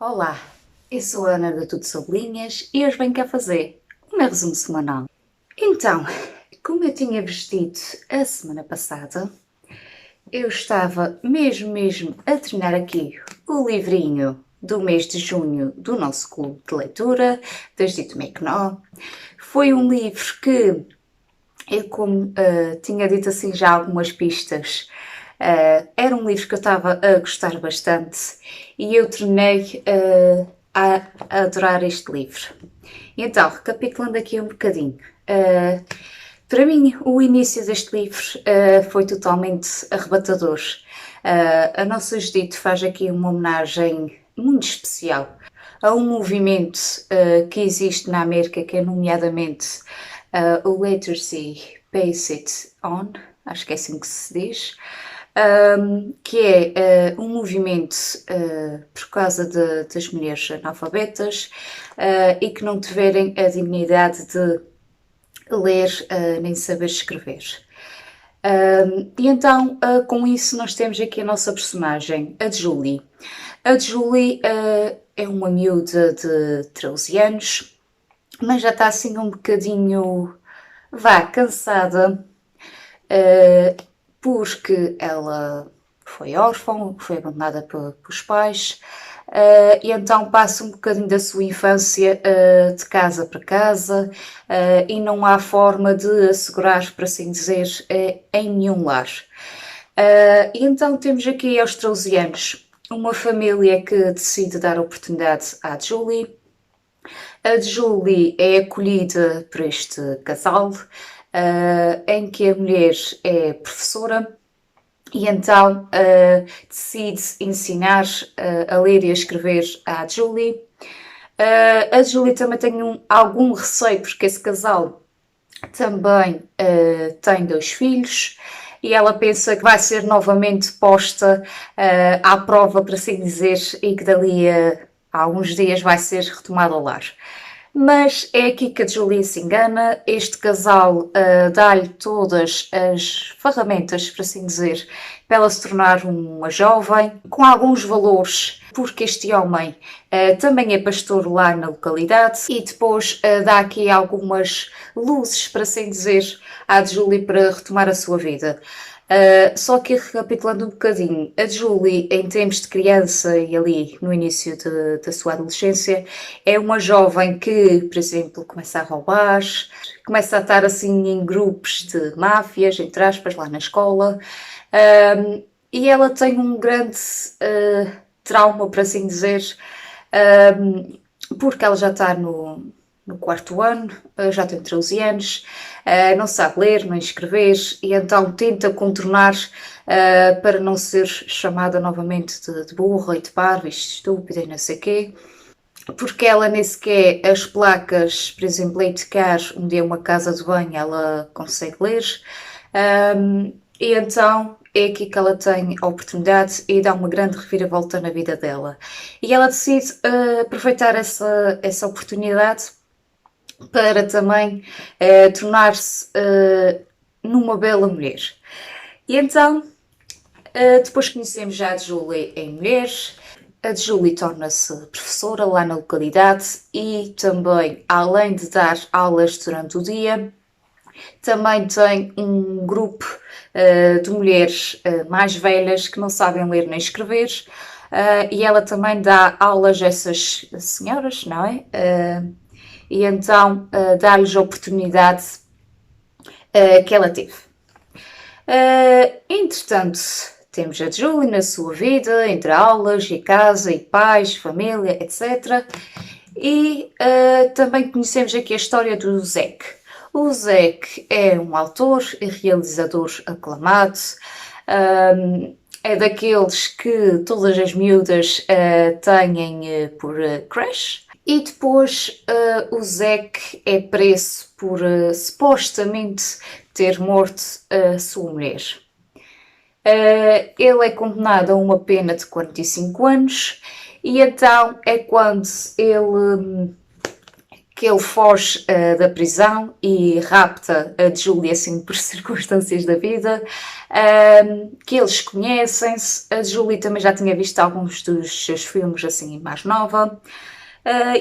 Olá, eu sou a Ana da Tudo Sobre Linhas e hoje venho cá fazer o meu resumo semanal. Então, como eu tinha vos dito a semana passada, eu estava mesmo a terminar aqui o livrinho do mês de junho do nosso clube de leitura, das Dito Mecnó. Foi um livro que eu, como tinha dito assim já algumas pistas, era um livro que eu estava a gostar bastante e eu terminei a adorar este livro. Então, recapitulando aqui um bocadinho. Para mim, o início deste livro foi totalmente arrebatador. A nossa Judite faz aqui uma homenagem muito especial a um movimento que existe na América, que é nomeadamente o Literacy Pass It On, acho que é assim que se diz, que é um movimento por causa das mulheres analfabetas e que não tiverem a dignidade de ler nem saber escrever. E então, com isso, nós temos aqui a nossa personagem, a Julie. A Julie é uma miúda de 13 anos, mas já está assim um bocadinho, cansada, porque ela foi órfã, foi abandonada pelos pais, e então passa um bocadinho da sua infância de casa para casa e não há forma de assegurar, por assim dizer, em nenhum lar. E então temos aqui aos 13 anos uma família que decide dar oportunidade à Julie. A Julie é acolhida por este casal, em que a mulher é professora e então decide ensinar a ler e a escrever à Julie. A Julie também tem algum receio porque esse casal também tem 2 filhos e ela pensa que vai ser novamente posta à prova, para assim dizer, e que dali a alguns dias vai ser retomada ao lar. Mas é aqui que a Julie se engana. Este casal dá-lhe todas as ferramentas, por assim dizer, para ela se tornar uma jovem com alguns valores, porque este homem também é pastor lá na localidade e depois dá aqui algumas luzes, para assim dizer, à Julie para retomar a sua vida. Só que recapitulando um bocadinho, a Julie, em termos de criança e ali no início da sua adolescência, é uma jovem que, por exemplo, começa a roubar, começa a estar assim em grupos de máfias, entre aspas, lá na escola, e ela tem um grande trauma, por assim dizer, porque ela já está no 4º ano, já tem 13 anos, não sabe ler nem escrever e então tenta contornar para não ser chamada novamente de burra e de parva e estúpida e não sei o quê, porque ela nem sequer as placas, por exemplo, leite car, onde é uma casa de banho, ela consegue ler. E então é aqui que ela tem a oportunidade e dá uma grande reviravolta na vida dela. E ela decide aproveitar essa oportunidade para também tornar-se numa bela mulher. E então, depois conhecemos já a Julie em mulher, a Julie torna-se professora lá na localidade e também, além de dar aulas durante o dia, também tem um grupo de mulheres mais velhas que não sabem ler nem escrever e ela também dá aulas a essas senhoras, não é? E então dá-lhes a oportunidade que ela teve. Entretanto, temos a Julie na sua vida, entre aulas e casa e pais, família, etc. E também conhecemos aqui a história do Zack. O Zack é um autor e realizador aclamado, é daqueles que todas as miúdas têm por crush. E depois o Zack é preso por supostamente ter morto a sua mulher. Ele é condenado a uma pena de 45 anos e então é quando que ele foge da prisão e rapta a Julie assim por circunstâncias da vida, que eles conhecem-se, a Julie também já tinha visto alguns dos seus filmes assim mais nova,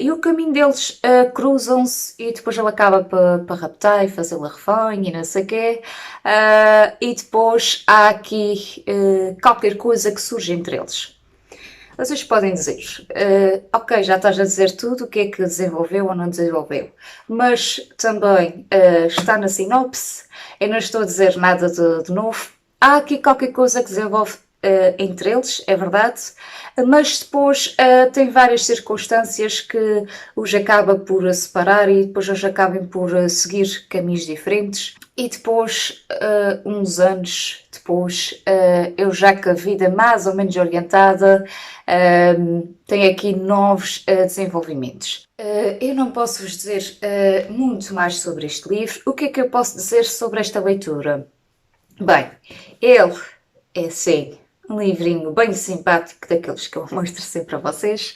e o caminho deles cruzam-se e depois ele acaba para raptar e fazê-la refém e não sei o quê, e depois há aqui qualquer coisa que surge entre eles. Vocês podem dizer, ok, já estás a dizer tudo, o que é que desenvolveu ou não desenvolveu, mas também está na sinopse, eu não estou a dizer nada de novo, há aqui qualquer coisa que desenvolve entre eles, é verdade, mas depois tem várias circunstâncias que os acaba por separar e depois eles acabam por seguir caminhos diferentes. E depois, uns anos depois, eu já com a vida mais ou menos orientada, tenho aqui novos desenvolvimentos. Eu não posso vos dizer muito mais sobre este livro. O que é que eu posso dizer sobre esta leitura? Bem, ele é sim um livrinho bem simpático, daqueles que eu mostro sempre a vocês,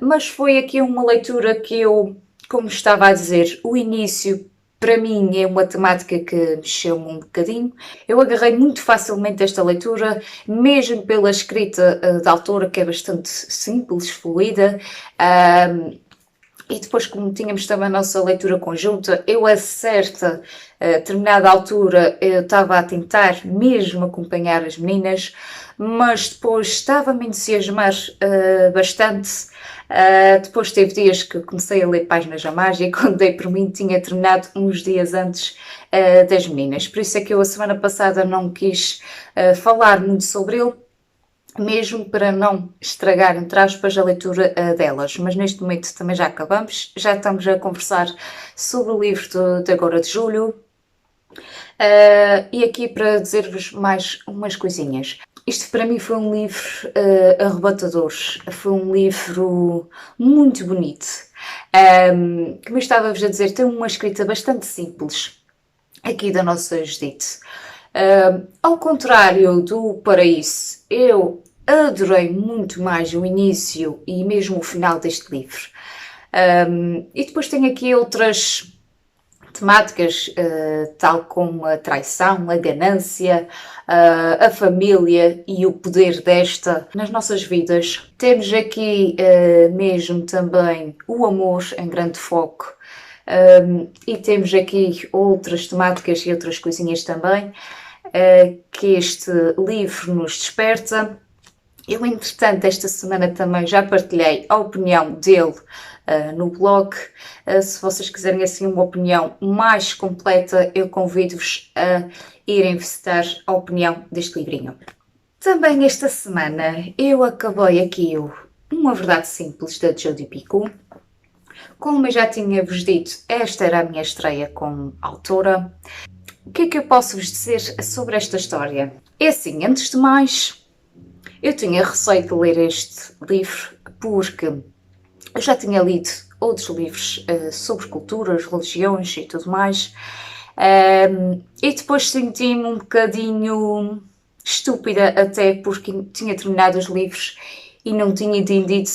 mas foi aqui uma leitura que eu, como estava a dizer, o início para mim é uma temática que mexeu-me um bocadinho. Eu agarrei muito facilmente esta leitura, mesmo pela escrita da autora, que é bastante simples, fluida. E depois, como tínhamos também a nossa leitura conjunta, eu a certa determinada altura eu estava a tentar mesmo acompanhar as meninas, mas depois estava-me a entusiasmar bastante. Depois teve dias que comecei a ler páginas a mais e quando dei por mim tinha terminado uns dias antes das meninas. Por isso é que eu a semana passada não quis falar muito sobre ele, mesmo para não estragar, entre aspas, a leitura delas. Mas neste momento também já acabamos, já estamos a conversar sobre o livro de agora de julho. E aqui para dizer-vos mais umas coisinhas. Isto para mim foi um livro arrebatador, foi um livro muito bonito. Como eu estava-vos a dizer, tem uma escrita bastante simples aqui da nossa Judite. Ao contrário do Paraíso, eu adorei muito mais o início e mesmo o final deste livro. E depois tem aqui outras temáticas, tal como a traição, a ganância, a família e o poder desta nas nossas vidas. Temos aqui mesmo também o amor em grande foco. E temos aqui outras temáticas e outras coisinhas também que este livro nos desperta. Eu, entretanto, esta semana também já partilhei a opinião dele no blog. Se vocês quiserem assim uma opinião mais completa, eu convido-vos a irem visitar a opinião deste livrinho. Também esta semana eu acabei aqui Uma Verdade Simples, da Jodi Picoult. Como eu já tinha-vos dito, esta era a minha estreia como autora. O que é que eu posso vos dizer sobre esta história? É assim, antes de mais, eu tinha receio de ler este livro porque eu já tinha lido outros livros sobre culturas, religiões e tudo mais, e depois senti-me um bocadinho estúpida até porque tinha terminado os livros e não tinha entendido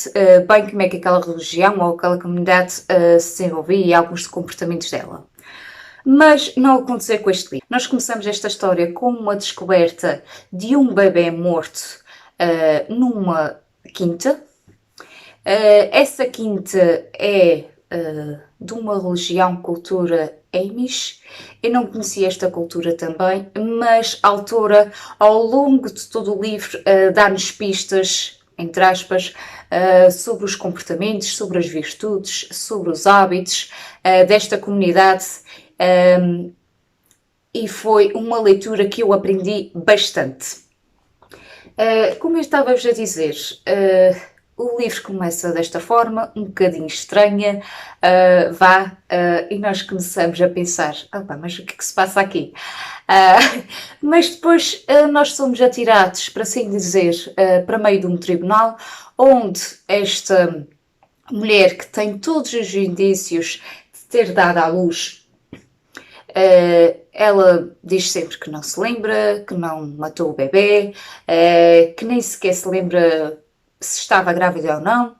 bem como é que aquela religião ou aquela comunidade se desenvolvia e alguns comportamentos dela. Mas não aconteceu com este livro. Nós começamos esta história com uma descoberta de um bebê morto numa quinta. Essa quinta é de uma religião, cultura Amish. Eu não conhecia esta cultura também, mas a autora, ao longo de todo o livro, dá-nos pistas, entre aspas, sobre os comportamentos, sobre as virtudes, sobre os hábitos desta comunidade. E foi uma leitura que eu aprendi bastante. Como eu estava-vos a dizer, o livro começa desta forma, um bocadinho estranha, e nós começamos a pensar, mas o que é que se passa aqui? Mas depois nós somos atirados, para assim dizer, para meio de um tribunal, onde esta mulher que tem todos os indícios de ter dado à luz, ela diz sempre que não se lembra, que não matou o bebê, que nem sequer se lembra se estava grávida ou não.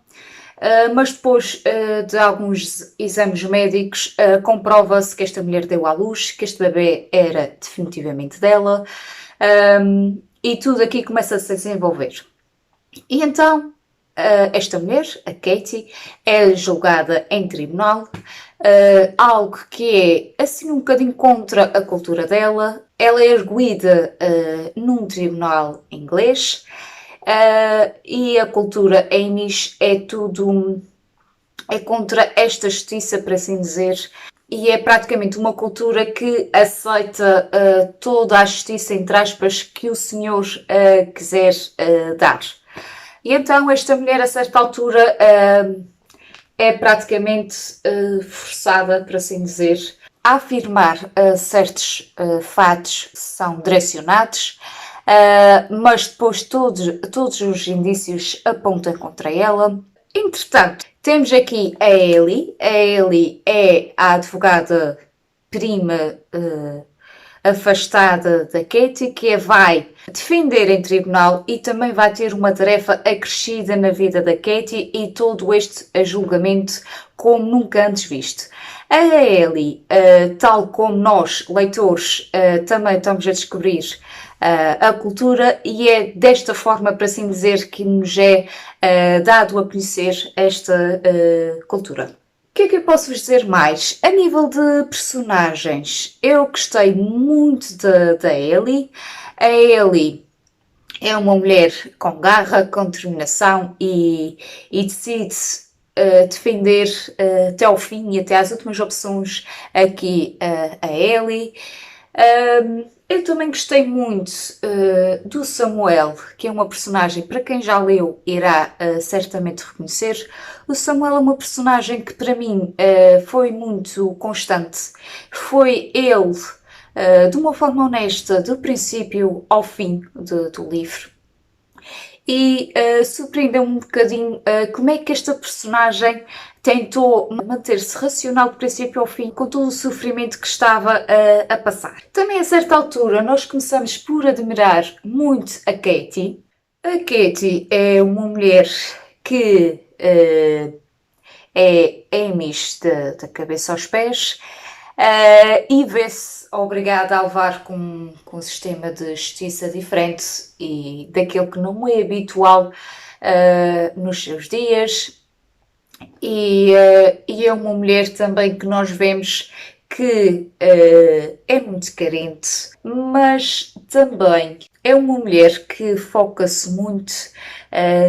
mas depois de alguns exames médicos comprova-se que esta mulher deu à luz, que este bebê era definitivamente dela, e tudo aqui começa a se desenvolver. E então esta mulher, a Katie, é julgada em tribunal, algo que é assim um bocadinho contra a cultura dela. Ela é erguida num tribunal inglês, e a cultura Amish é tudo, é contra esta justiça, por assim dizer, e é praticamente uma cultura que aceita toda a justiça, entre aspas, que o senhor quiser dar. E então esta mulher, a certa altura, é praticamente forçada, por assim dizer, a afirmar certos fatos que são direcionados, mas depois todos os indícios apontam contra ela. Entretanto, temos aqui a Ellie. A Ellie é a advogada prima afastada da Katie, que a vai defender em tribunal e também vai ter uma tarefa acrescida na vida da Katie e todo este julgamento como nunca antes visto. A Ellie, tal como nós, leitores, também estamos a descobrir a cultura, e é desta forma, para assim dizer, que nos é dado a conhecer esta cultura. O que é que eu posso vos dizer mais? A nível de personagens, eu gostei muito da Ellie. A Ellie é uma mulher com garra, com determinação e decide defender até ao fim e até às últimas opções aqui a Ellie. Eu também gostei muito do Samuel, que é uma personagem, para quem já leu, irá certamente reconhecer. O Samuel é uma personagem que para mim foi muito constante. Foi ele, de uma forma honesta, do princípio ao fim do livro. E surpreendeu-me um bocadinho como é que esta personagem tentou manter-se racional do princípio ao fim com todo o sofrimento que estava a passar. Também a certa altura nós começamos por admirar muito a Katie. A Katie é uma mulher que é Amish da cabeça aos pés, e vê-se obrigada a levar com um sistema de justiça diferente e daquele que não é habitual nos seus dias. E é uma mulher também que nós vemos que é muito carente, mas também é uma mulher que foca-se muito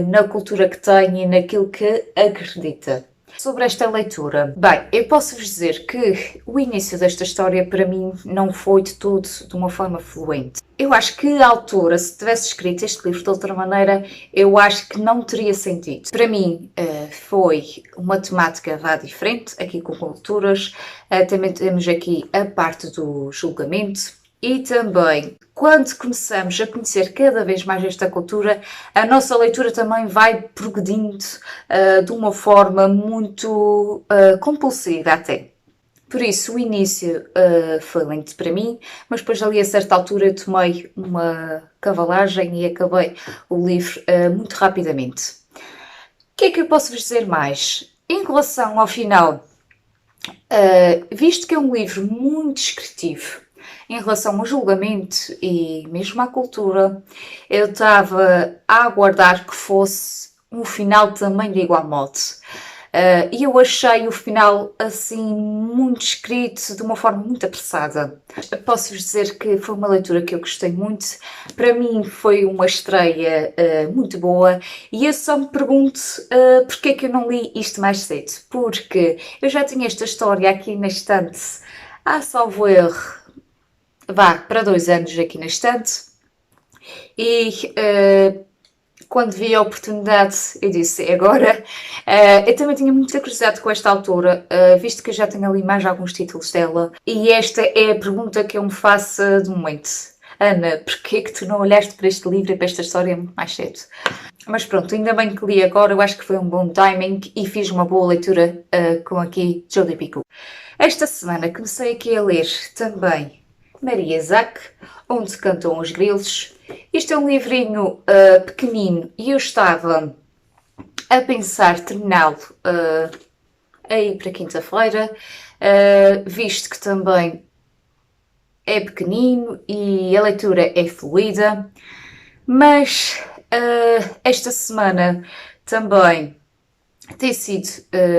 na cultura que tem e naquilo que acredita. Sobre esta leitura, bem, eu posso vos dizer que o início desta história para mim não foi de todo de uma forma fluente. Eu acho que a autora, se tivesse escrito este livro de outra maneira, eu acho que não teria sentido. Para mim foi uma temática diferente, aqui com culturas, também temos aqui a parte do julgamento. E também, quando começamos a conhecer cada vez mais esta cultura, a nossa leitura também vai progredindo de uma forma muito compulsiva até. Por isso, o início foi lento para mim, mas depois ali a certa altura eu tomei uma cavalagem e acabei o livro muito rapidamente. O que é que eu posso vos dizer mais? Em relação ao final, visto que é um livro muito descritivo, em relação ao julgamento e mesmo à cultura, eu estava a aguardar que fosse um final também de igual modo. E eu achei o final assim muito escrito, de uma forma muito apressada. Posso-vos dizer que foi uma leitura que eu gostei muito. Para mim foi uma estreia muito boa e eu só me pergunto porque é que eu não li isto mais cedo. Porque eu já tinha esta história aqui na estante há, salvo erro, para 2 anos aqui na estante, e quando vi a oportunidade eu disse, é agora. Eu também tinha muita curiosidade com esta autora, visto que eu já tenho ali mais alguns títulos dela, e esta é a pergunta que eu me faço de momento. Ana, porquê é que tu não olhaste para este livro e para esta história muito mais cedo? Mas pronto, ainda bem que li agora, eu acho que foi um bom timing e fiz uma boa leitura com aqui Jodi Picoult. Esta semana comecei aqui a ler também Maria Isaac, Onde Cantam os Grilos. Isto é um livrinho pequenino e eu estava a pensar terminá-lo aí para quinta-feira, visto que também é pequenino e a leitura é fluida, mas esta semana também tem sido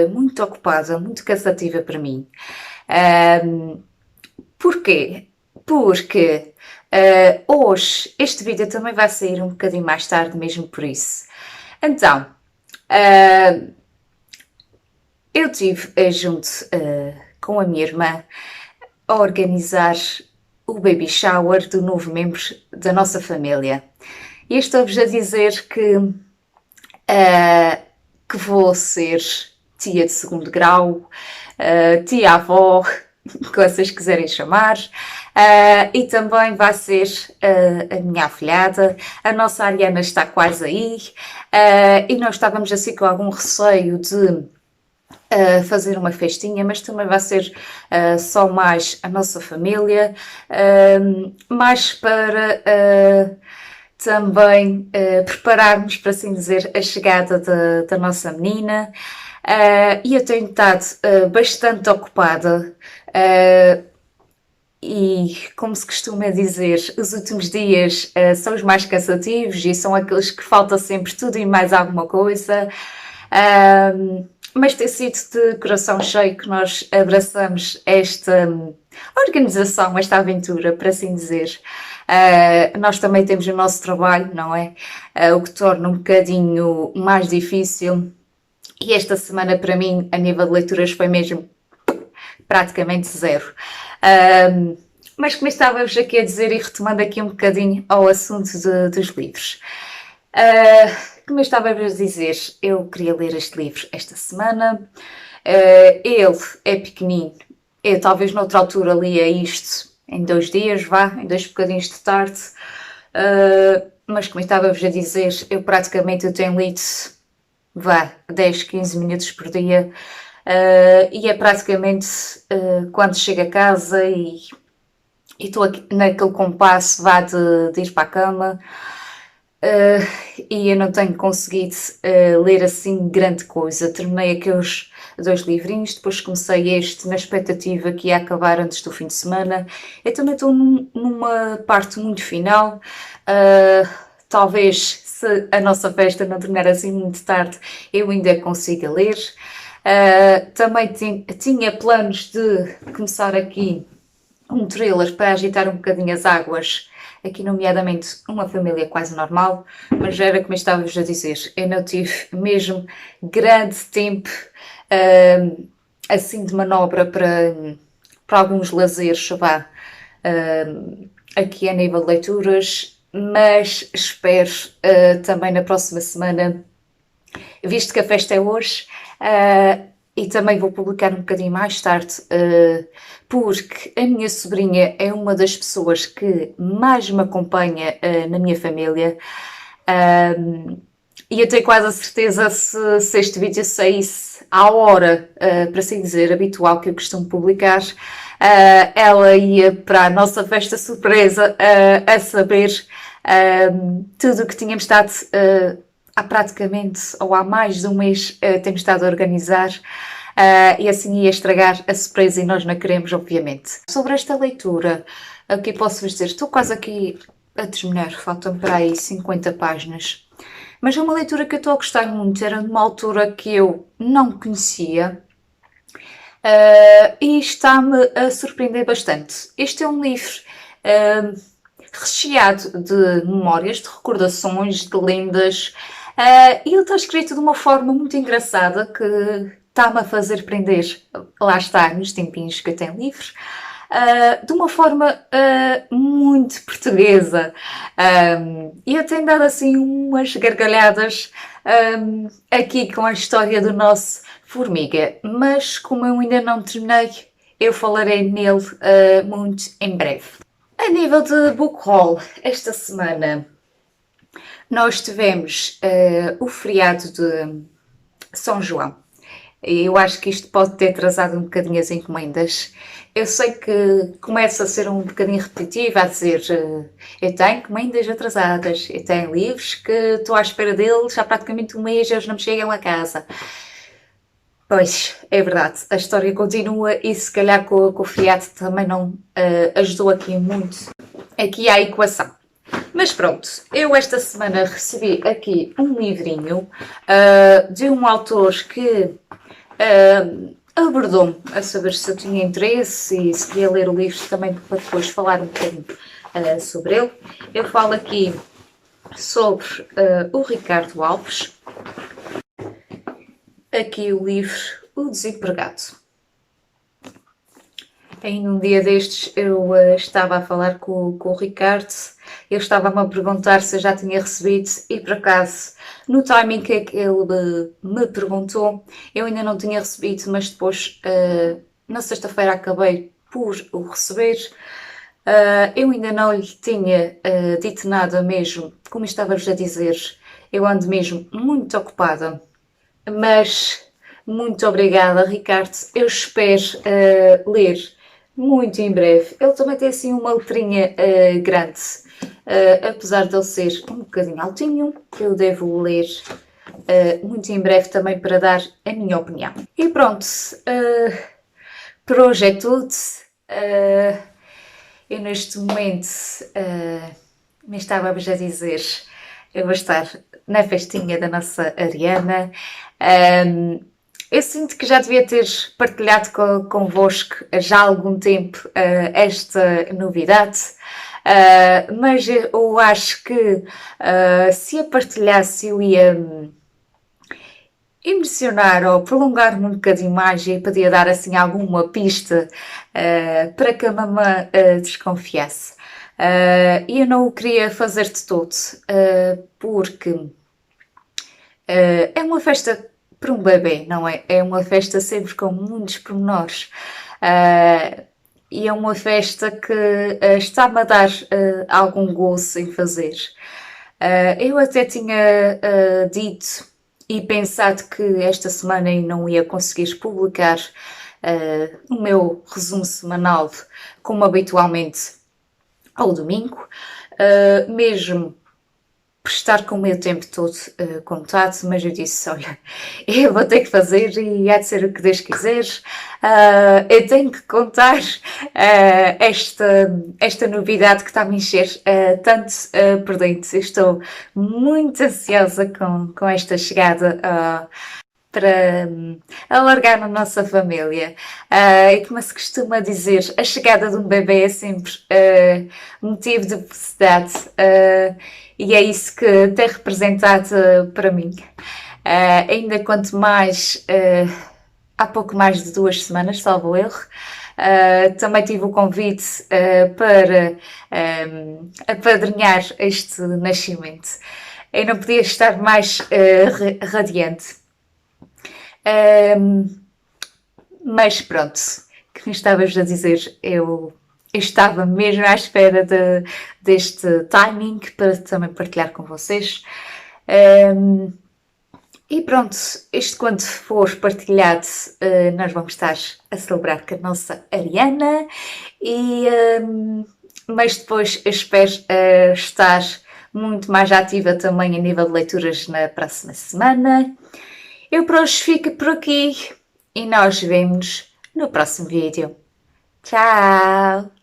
muito ocupada, muito cansativa para mim. Porquê? Porque hoje este vídeo também vai sair um bocadinho mais tarde, mesmo por isso. Então, eu estive junto com a minha irmã a organizar o baby shower do novo membro da nossa família. E estou-vos a dizer que vou ser tia de segundo grau, tia-avó, que vocês quiserem chamar, e também vai ser a minha afilhada. A nossa Ariana está quase aí, e nós estávamos assim com algum receio de fazer uma festinha, mas também vai ser só mais a nossa família, mais para também prepararmos, por assim dizer, a chegada da nossa menina. E eu tenho estado bastante ocupada e, como se costuma dizer, os últimos dias são os mais cansativos e são aqueles que falta sempre tudo e mais alguma coisa. Mas tem sido de coração cheio que nós abraçamos esta organização, esta aventura, por assim dizer. Nós também temos o nosso trabalho, não é? O que torna um bocadinho mais difícil. E esta semana, para mim, a nível de leituras, foi mesmo praticamente zero. Mas como estávamos aqui a dizer, e retomando aqui um bocadinho ao assunto dos livros. Como eu estava a dizer, eu queria ler este livro esta semana. Ele é pequenino. Eu talvez noutra altura lia isto em 2 dias, em 2 bocadinhos de tarde. Mas como eu estava-vos a dizer, eu praticamente tenho lido 10, 15 minutos por dia. E é praticamente quando chego a casa e estou naquele compasso de ir para a cama. E eu não tenho conseguido ler assim grande coisa. Terminei aqueles 2 livrinhos, depois comecei este na expectativa que ia acabar antes do fim de semana. Eu também estou numa parte muito final. Talvez, se a nossa festa não terminar assim muito tarde, eu ainda consiga ler. Também tinha planos de começar aqui um thriller para agitar um bocadinho as águas, aqui nomeadamente Uma Família Quase Normal, mas já era como estávamos a dizer, eu não tive mesmo grande tempo assim de manobra para alguns lazeres, aqui a nível de leituras, mas espero também na próxima semana, visto que a festa é hoje, e também vou publicar um bocadinho mais tarde, porque a minha sobrinha é uma das pessoas que mais me acompanha na minha família, e eu tenho quase a certeza se este vídeo saísse à hora, para assim dizer, habitual que eu costumo publicar, ela ia para a nossa festa surpresa a saber tudo o que tínhamos estado há praticamente, ou há mais de um mês, temos estado a organizar, e assim ia estragar a surpresa e nós não queremos, obviamente. Sobre esta leitura, o que posso-vos dizer? Estou quase aqui a terminar, faltam para aí 50 páginas. Mas é uma leitura que eu estou a gostar muito, era de uma autora que eu não conhecia, e está-me a surpreender bastante. Este é um livro recheado de memórias, de recordações, de lendas, e ele está escrito de uma forma muito engraçada que está-me a fazer prender, lá está, nos tempinhos que eu tenho livros, de uma forma muito portuguesa, e eu tenho dado assim umas gargalhadas aqui com a história do nosso Formiga, mas como eu ainda não terminei, eu falarei nele muito em breve. A nível de book haul, esta semana nós tivemos o feriado de São João. E eu acho que isto pode ter atrasado um bocadinho as encomendas. Eu sei que começa a ser um bocadinho repetitivo, a dizer eu tenho encomendas atrasadas, eu tenho livros que estou à espera deles há praticamente um mês e eles não me chegam a casa. Pois, é verdade, a história continua e se calhar com o Fiat também não ajudou aqui muito aqui à equação. Mas pronto, eu esta semana recebi aqui um livrinho de um autor que abordou-me a saber se eu tinha interesse e se queria ler o livro também para depois falar um bocadinho sobre ele. Eu falo aqui sobre o Ricardo Alves. Aqui o livro O Desempregado. Em um dia destes eu estava a falar com o Ricardo, ele estava-me a perguntar se eu já tinha recebido e por acaso no timing que ele me perguntou eu ainda não tinha recebido, mas depois na sexta-feira acabei por o receber. Eu ainda não lhe tinha dito nada mesmo, como estava-vos a dizer, eu ando mesmo muito ocupada, mas muito obrigada, Ricardo. Eu espero ler muito em breve. Ele também tem assim uma letrinha grande, apesar de ele ser um bocadinho altinho, eu devo ler muito em breve também para dar a minha opinião. E pronto, por hoje é tudo. Eu neste momento, me estava-vos a dizer, eu vou estar na festinha da nossa Ariana. Eu sinto que já devia ter partilhado convosco já há algum tempo esta novidade, mas eu acho que se a partilhasse eu ia impressionar ou prolongar-me um bocadinho mais e podia dar assim alguma pista para que a mamã desconfiasse. E eu não o queria fazer de todo, porque é uma festa para um bebê, não é? É uma festa sempre com muitos pormenores. E é uma festa que está-me a dar algum gozo em fazer. Eu até tinha dito e pensado que esta semana eu não ia conseguir publicar o meu resumo semanal como habitualmente ao domingo, mesmo por estar com o meu tempo todo contado, mas eu disse, olha, eu vou ter que fazer e há de ser o que Deus quiser. Eu tenho que contar esta novidade que está a me encher tanto por dentro. Estou muito ansiosa com esta chegada para alargar na nossa família. E como se costuma dizer, a chegada de um bebê é sempre motivo de felicidade. E é isso que tem representado para mim. Ainda quanto mais, há pouco mais de 2 semanas, salvo erro, também tive o convite para apadrinhar este nascimento. Eu não podia estar mais radiante. Mas pronto, que me estavas a dizer, eu estava mesmo à espera deste timing para também partilhar com vocês. E pronto, isto quando for partilhado, nós vamos estar a celebrar com a nossa Ariana, mas depois eu espero estar muito mais ativa também a nível de leituras na próxima semana. Eu para hoje fico por aqui e nós vemos no próximo vídeo. Tchau!